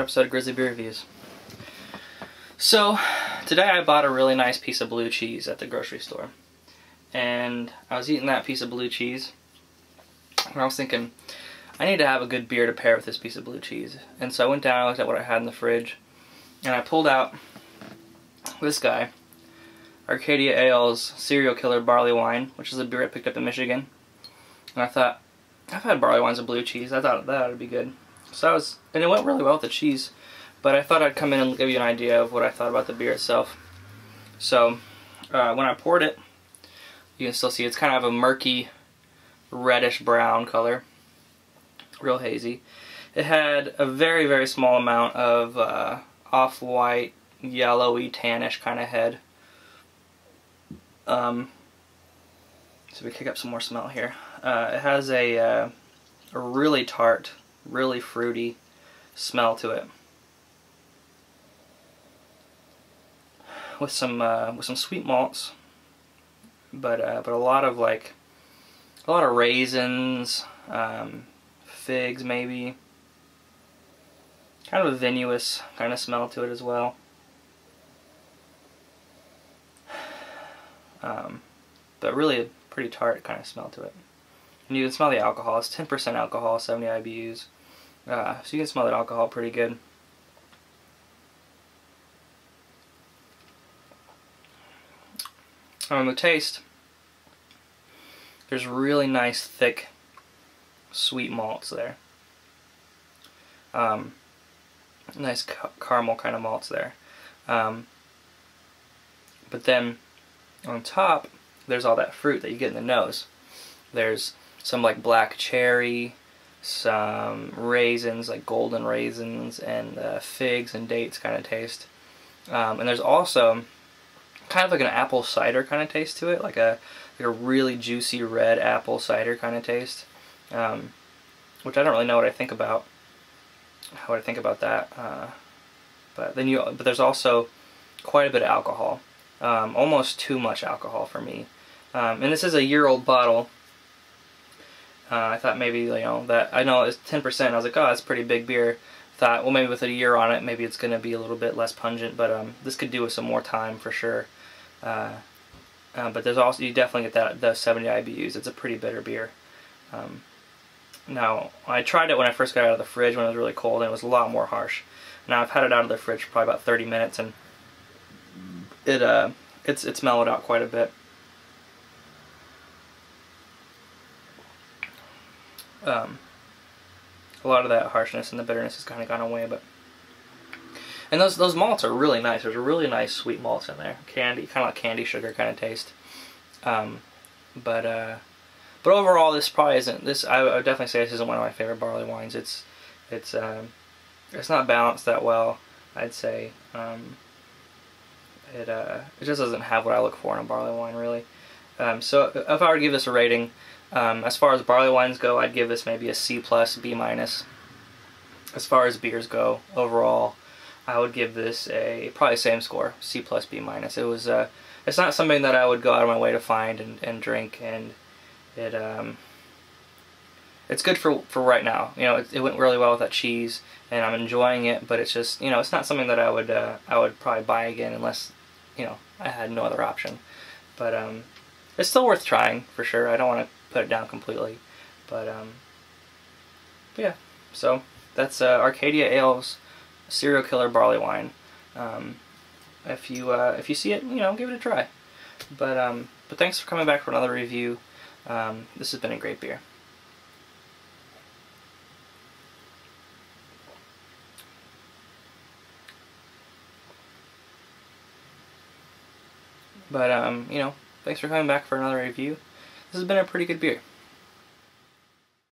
episode of Grizzly Beer Reviews. So, today I bought a really nice piece of blue cheese at the grocery store. And I was eating that piece of blue cheese, and I was thinking, I need to have a good beer to pair with this piece of blue cheese. And so I went down, I looked at what I had in the fridge, and I pulled out this guy, Arcadia Ales Serial Killer Barley Wine, which is a beer I picked up in Michigan. And I thought, I've had barley wines with blue cheese, I thought that would be good. So and it went really well with the cheese, but I thought I'd come in and give you an idea of what I thought about the beer itself. So, when I poured it, you can still see it's kind of a murky, reddish brown color, real hazy. It had a very, very small amount of off-white, yellowy, tannish kind of head. So we kick up some more smell here. It has a really tart, really fruity smell to it, with some sweet malts, but a lot of raisins, figs maybe, kind of a vinous kind of smell to it as well. But really a pretty tart kind of smell to it. And you can smell the alcohol. It's 10% alcohol, 70 IBUs. So you can smell that alcohol pretty good. The taste, there's really nice, thick, sweet malts there. Nice caramel kind of malts there. But then on top, there's all that fruit that you get in the nose. There's some like black cherry, some raisins, like golden raisins, and figs and dates kind of taste. And there's also kind of like an apple cider kind of taste to it, like a really juicy red apple cider kind of taste, which I don't really know what I think about. How would I think about that? But there's also quite a bit of alcohol, almost too much alcohol for me. And this is a year-old bottle. I thought maybe, that I know it's 10%. I was like, oh, that's a pretty big beer. Thought, well, maybe with a year on it, maybe it's going to be a little bit less pungent. But this could do with some more time for sure. But there's also, you definitely get the 70 IBUs. It's a pretty bitter beer. Now, I tried it when I first got it out of the fridge when it was really cold, and it was a lot more harsh. Now I've had it out of the fridge for probably about 30 minutes, and it's mellowed out quite a bit. A lot of that harshness and the bitterness has kind of gone away, and those malts are really nice. There's a really nice sweet malts in there, candy, kind of like candy sugar kind of taste. But overall, this probably isn't. I would definitely say this isn't one of my favorite barley wines. It's not balanced that well, I'd say. It just doesn't have what I look for in a barley wine, really. So if I were to give this a rating, as far as barley wines go, I'd give this maybe a C+, B-. As far as beers go, overall, I would give this probably same score, C+, B-. It's not something that I would go out of my way to find and drink, and it's good for right now. It went really well with that cheese, and I'm enjoying it. But it's just, it's not something that I would probably buy again unless, I had no other option. But it's still worth trying for sure. I don't want to put it down completely, but yeah. So that's Arcadia Ales Serial Killer Barley Wine. If you see it, give it a try. But thanks for coming back for another review. This has been a great beer. But thanks for coming back for another review. This has been a pretty good beer.